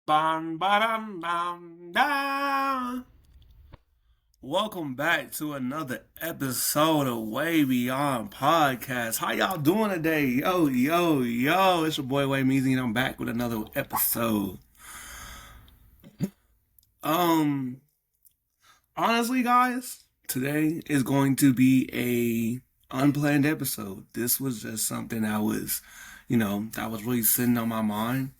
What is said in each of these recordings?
Bam, ba-dum, bam, da. Welcome back to another episode of Way Beyond Podcast. How y'all doing today? Yo. It's your boy Way Meezy and I'm back with another episode. Um, Honestly, guys, today is going to be a unplanned episode. This was just something that was really sitting on my mind.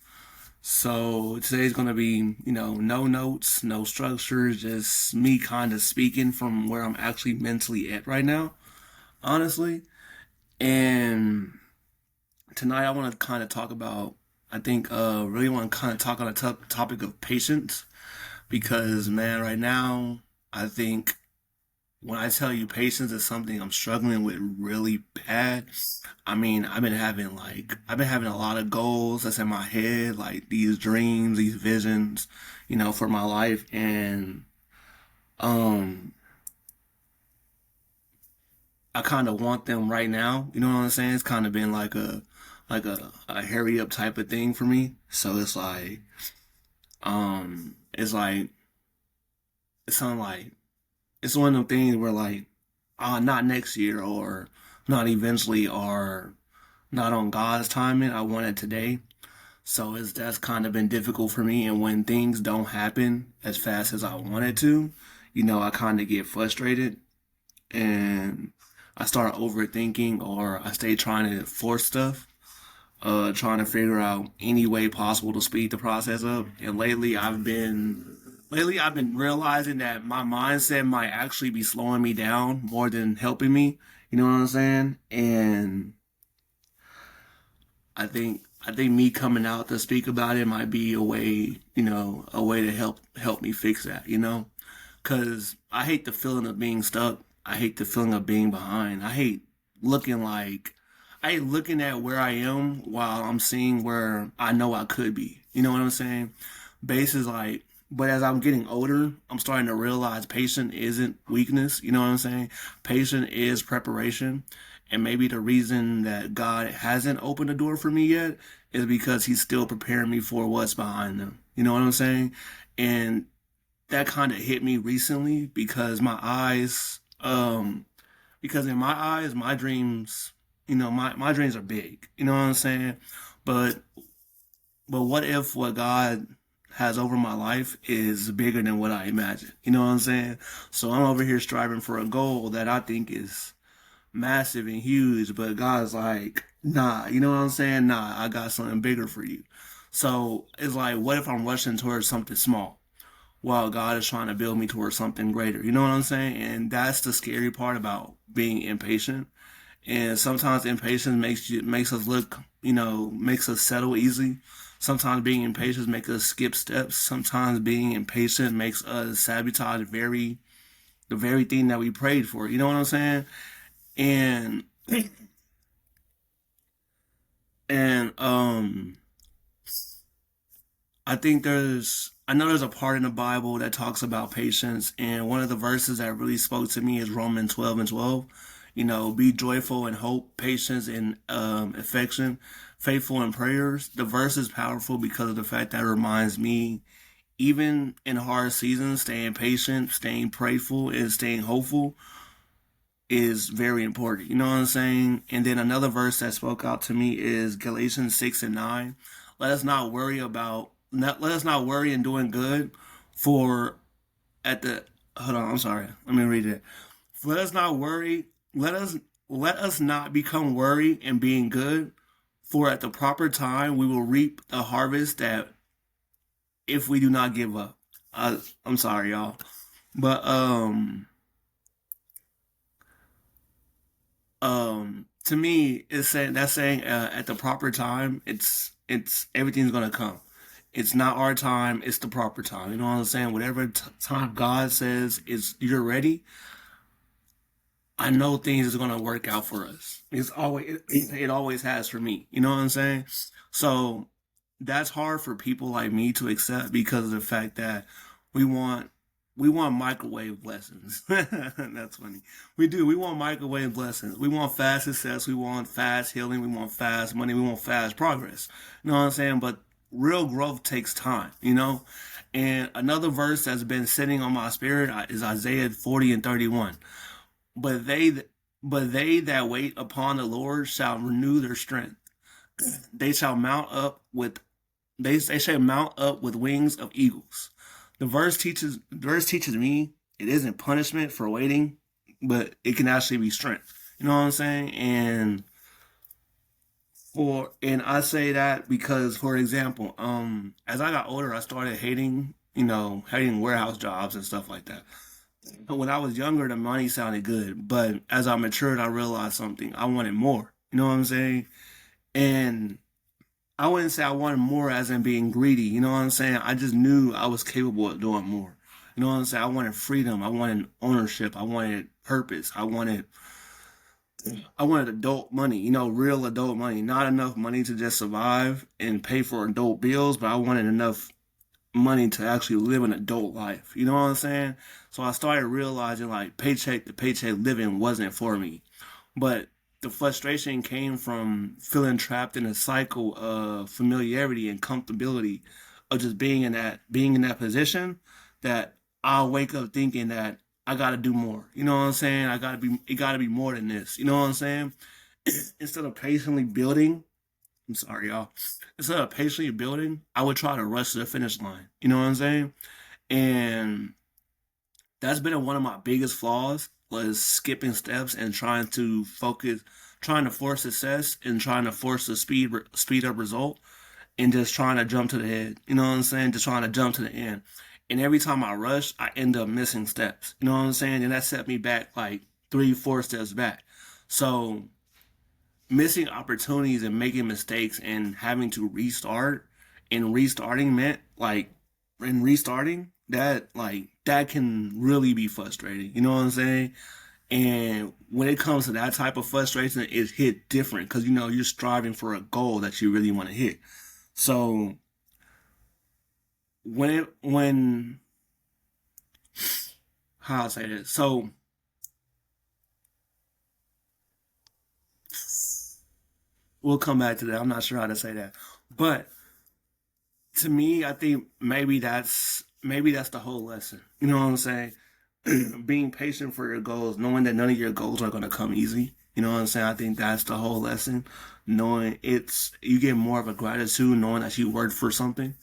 So today's gonna be, no notes, no structure, just me kind of speaking from where I'm actually mentally at right now, honestly. And tonight I want to kind of talk about, really want to kind of talk on the topic of patience because, man, right now, I think when I tell you patience is something I'm struggling with really bad, I mean, I've been having a lot of goals that's in my head, like these dreams, these visions, for my life, and um, I kind of want them right now. You know what I'm saying? It's kind of been like a hurry up type of thing for me. So it's like it's something like it's one of them things where like, not next year or not eventually or not on God's timing. I want it today. So that's kind of been difficult for me. And when things don't happen as fast as I want it to, I kind of get frustrated and I start overthinking or I stay trying to force stuff, trying to figure out any way possible to speed the process up. And lately I've been realizing that my mindset might actually be slowing me down more than helping me. You know what I'm saying? And I think me coming out to speak about it might be a way to help me fix that. Cause I hate the feeling of being stuck. I hate the feeling of being behind. Looking like I hate looking at where I am while I'm seeing where I know I could be. You know what I'm saying? Basis like but as I'm getting older, I'm starting to realize patience isn't weakness. You know what I'm saying? Patience is preparation. And maybe the reason that God hasn't opened the door for me yet is because He's still preparing me for what's behind them. You know what I'm saying? And that kind of hit me recently because in my eyes, my dreams, my dreams are big. You know what I'm saying? But but what if what God has over my life is bigger than what I imagine? You know what I'm saying? So I'm over here striving for a goal that I think is massive and huge, but God's like, nah, you know what I'm saying? Nah, I got something bigger for you. So it's like, what if I'm rushing towards something small while God is trying to build me towards something greater? You know what I'm saying? And that's the scary part about being impatient. And sometimes impatience makes us look, makes us settle easy. Sometimes being impatient makes us skip steps. Sometimes being impatient makes us sabotage the very thing that we prayed for. You know what I'm saying? And and I know there's a part in the Bible that talks about patience, and one of the verses that really spoke to me is Romans 12:12. Be joyful in hope, patience in affection, faithful in prayers. The verse is powerful because of the fact that it reminds me, even in hard seasons, staying patient, staying prayerful, and staying hopeful is very important. You know what I'm saying? And then another verse that spoke out to me is Galatians 6:9. Let us not worry in doing good, for at the hold on, I'm sorry. Let me read it. Let us not worry. Let us not become worried in being good, for at the proper time we will reap the harvest that if we do not give up. I'm sorry, y'all, but to me it's saying that's saying at the proper time it's everything's gonna come. It's not our time, it's the proper time. You know what I'm saying? Whatever time God says is you're ready, I know things is gonna work out for us. It always has for me. You know what I'm saying? So that's hard for people like me to accept because of the fact that we want we want microwave blessings. That's funny. We do. We want microwave blessings. We want fast success. We want fast healing. We want fast money. We want fast progress. You know what I'm saying? But real growth takes time, you know. And another verse that's been sitting on my spirit is Isaiah 40:31. But they that wait upon the Lord shall renew their strength. They shall mount up with they shall mount up with wings of eagles. The verse teaches me it isn't punishment for waiting, but it can actually be strength. You know what I'm saying? And I say that because, for example, as I got older, I started hating warehouse jobs and stuff like that. When I was younger, the money sounded good, but as I matured, I realized something. I wanted more. You know what I'm saying? And I wouldn't say I wanted more as in being greedy. You know what I'm saying? I just knew I was capable of doing more. You know what I'm saying? I wanted freedom. I wanted ownership. I wanted purpose. I wanted adult money, real adult money. Not enough money to just survive and pay for adult bills, but I wanted enough money to actually live an adult life. You know what I'm saying? So I started realizing like paycheck to paycheck living wasn't for me. But the frustration came from feeling trapped in a cycle of familiarity and comfortability of just being in that position that I'll wake up thinking that I gotta do more. You know what I'm saying? It gotta be more than this. You know what I'm saying? Instead of patiently building, I'm sorry, y'all. Instead of patiently building, I would try to rush to the finish line. You know what I'm saying? And that's been one of my biggest flaws was skipping steps and trying to force success and trying to force the speed up result and just trying to jump to the head. You know what I'm saying? Just trying to jump to the end. And every time I rush, I end up missing steps. You know what I'm saying? And that set me back like 3, 4 steps back. So missing opportunities and making mistakes and having to restart and restarting meant like and restarting that can really be frustrating. You know what I'm saying? And when it comes to that type of frustration, it's hit different because you're striving for a goal that you really want to hit. So when how I say this? So we'll come back to that. I'm not sure how to say that, but to me, I think maybe that's the whole lesson. You know what I'm saying? Being patient for your goals, knowing that none of your goals are going to come easy. You know what I'm saying? I think that's the whole lesson. Knowing you get more of a gratitude knowing that you worked for something,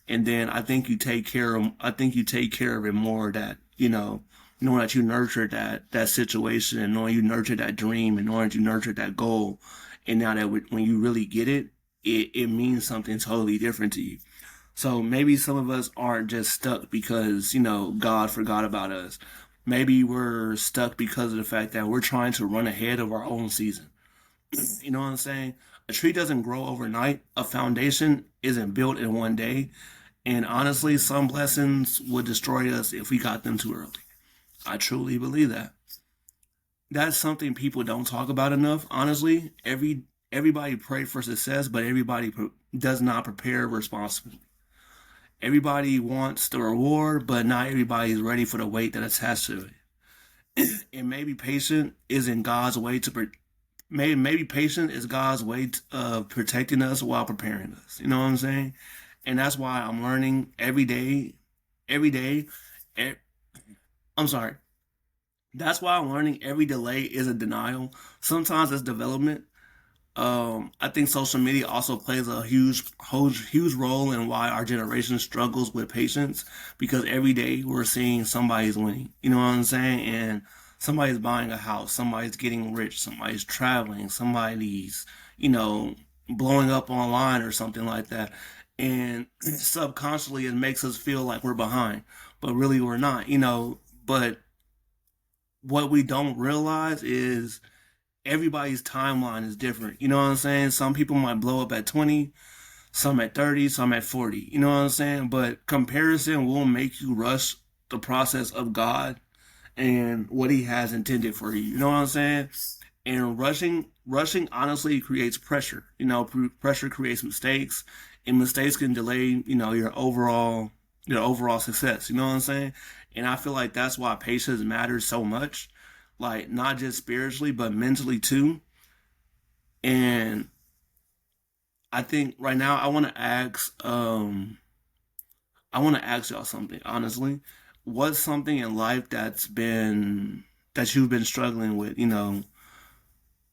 and then I think you take care of it more that knowing that you nurtured that situation and knowing you nurtured that dream and knowing that you nurtured that goal, and now that when you really get it, it means something totally different to you. So maybe some of us aren't just stuck because, God forgot about us. Maybe we're stuck because of the fact that we're trying to run ahead of our own season. You know what I'm saying? A tree doesn't grow overnight. A foundation isn't built in one day. And honestly, some blessings would destroy us if we got them too early. I truly believe that. That's something people don't talk about enough. Honestly, everybody pray for success, but everybody does not prepare responsibly. Everybody wants the reward, but not everybody is ready for the weight that attached to it. And maybe patient isn't God's way to maybe patient is God's way of protecting us while preparing us. You know what I'm saying? And that's why I'm learning every day. Every day, e- I'm sorry. That's why I'm learning every delay is a denial. Sometimes it's development. I think social media also plays a huge role in why our generation struggles with patience because every day we're seeing somebody's winning. You know what I'm saying? And somebody's buying a house, somebody's getting rich, somebody's traveling, somebody's, you know, blowing up online or something like that. And subconsciously it makes us feel like we're behind, but really we're not. But what we don't realize is everybody's timeline is different. You know what I'm saying? Some people might blow up at 20, some at 30, some at 40. You know what I'm saying? But comparison will make you rush the process of God and what He has intended for you. You know what I'm saying? And rushing honestly creates pressure. Pressure creates mistakes, and mistakes can delay, your overall success. You know what I'm saying? And I feel like that's why patience matters so much, like not just spiritually but mentally too. And I think right now I want to ask y'all something, honestly. What's something in life that you've been struggling with,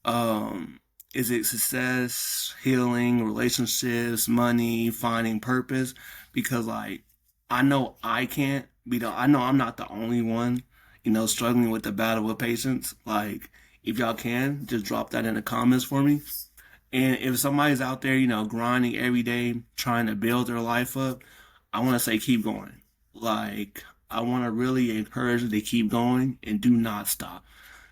um, is it success, healing, relationships, money, finding purpose? Because like I know I can't be the I know I'm not the only one, struggling with the battle with patience. Like if y'all can, just drop that in the comments for me. And if somebody's out there, grinding every day, trying to build their life up, I want to say keep going. Like, I want to really encourage you to keep going and do not stop.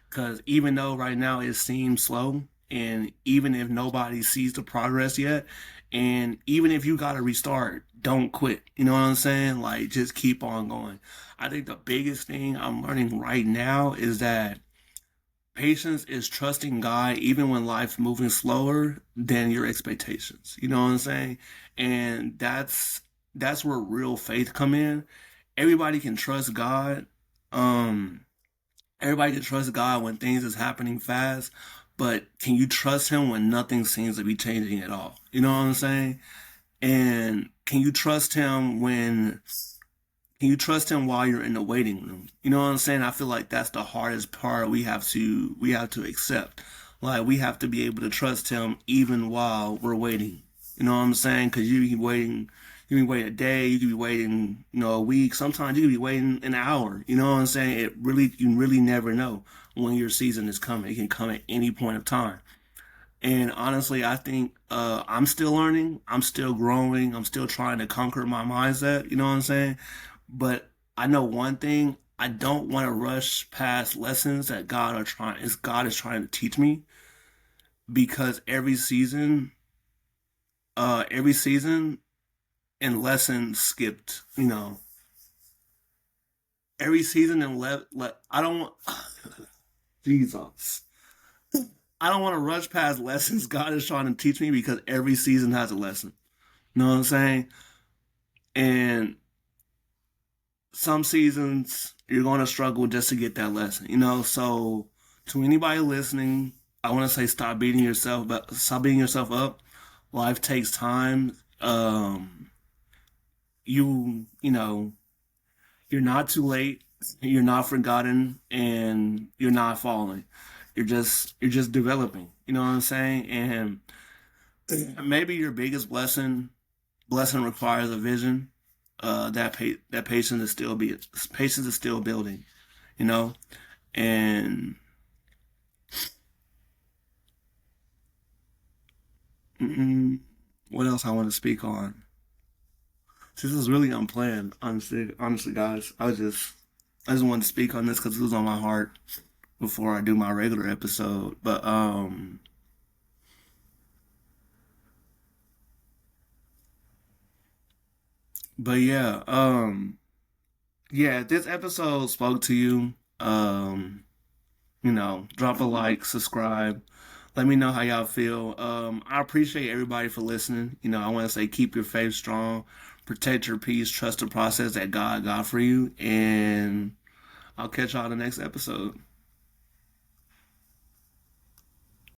Because even though right now it seems slow, and even if nobody sees the progress yet, and even if you got to restart, don't quit. You know what I'm saying? Like, just keep on going. I think the biggest thing I'm learning right now is that patience is trusting God even when life's moving slower than your expectations. You know what I'm saying? And that's where real faith come in. Everybody can trust God. Um Everybody can trust God when things is happening fast, but can you trust him when nothing seems to be changing at all? You know what I'm saying? And can you trust him while you're in the waiting room? You know what I'm saying? I feel like that's the hardest part we have to accept. Like we have to be able to trust him even while we're waiting. You know what I'm saying? Because you can wait a day, you can be waiting, a week. Sometimes you can be waiting an hour. You know what I'm saying? You really never know when your season is coming. It can come at any point of time. And honestly, I think I'm still learning. I'm still growing. I'm still trying to conquer my mindset. You know what I'm saying? But I know one thing. I don't want to rush past lessons that God is trying to teach me because every season and lesson skipped. Every season and I don't want Jesus. I don't want to rush past lessons God is trying to teach me because every season has a lesson. You know what I'm saying? And some seasons you're going to struggle just to get that lesson. So to anybody listening, I want to say stop beating yourself up. Life takes time. You know, you're not too late. You're not forgotten, and you're not falling. You're just developing. You know what I'm saying? And maybe your biggest blessing requires a vision. That patience is still building. You know, and mm, what else I want to speak on? This is really unplanned, honestly, guys. I just wanted to speak on this because it was on my heart before I do my regular episode. But yeah. If this episode spoke to you, drop a like, subscribe. Let me know how y'all feel. I appreciate everybody for listening. I want to say keep your faith strong, protect your peace, trust the process that God got for you, and I'll catch y'all in the next episode.